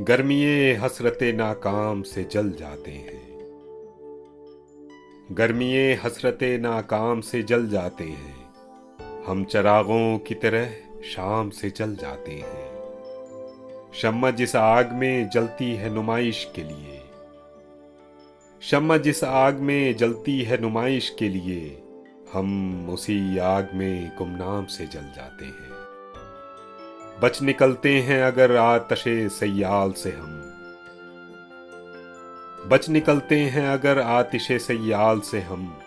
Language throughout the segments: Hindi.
गर्मिये हसरते नाकाम से जल जाते हैं। गर्मिये हसरते नाकाम से जल जाते हैं। हम चरागों की तरह शाम से जल जाते हैं। शम्मा जिस आग में जलती है नुमाइश के लिए, शम्मा जिस आग में जलती है नुमाइश के लिए, हम उसी आग में गुमनाम से जल जाते हैं। बच निकलते हैं अगर आतिशे सय्याल से हम, बच निकलते हैं अगर आतिशे सय्याल से हम,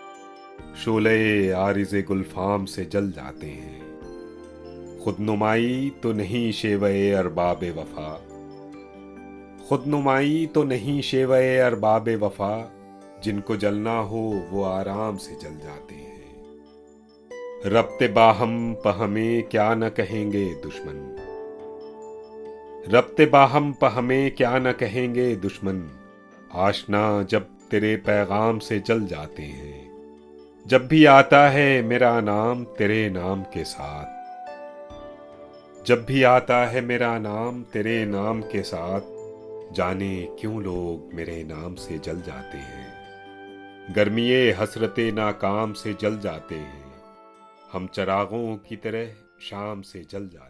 शोले आरिज़े गुलफाम से जल जाते हैं। खुदनुमाई तो नहीं शेवए अरबाबे वफा, खुदनुमाई तो नहीं शेवए अरबाबे वफा, जिनको जलना हो वो आराम से जल जाते हैं। रब्ते बाहम पहमें क्या न कहेंगे दुश्मन, रब्ते बाहम पहमें क्या न कहेंगे दुश्मन, आशना जब तेरे पैगाम से जल जाते हैं। जब भी आता है मेरा नाम तेरे नाम के साथ, जब भी आता है मेरा नाम तेरे नाम के साथ, जाने क्यों लोग मेरे नाम से जल जाते हैं। गर्मिये हसरते नाकाम से जल जाते हैं। हम चरागों की तरह शाम से जल जाते हैं।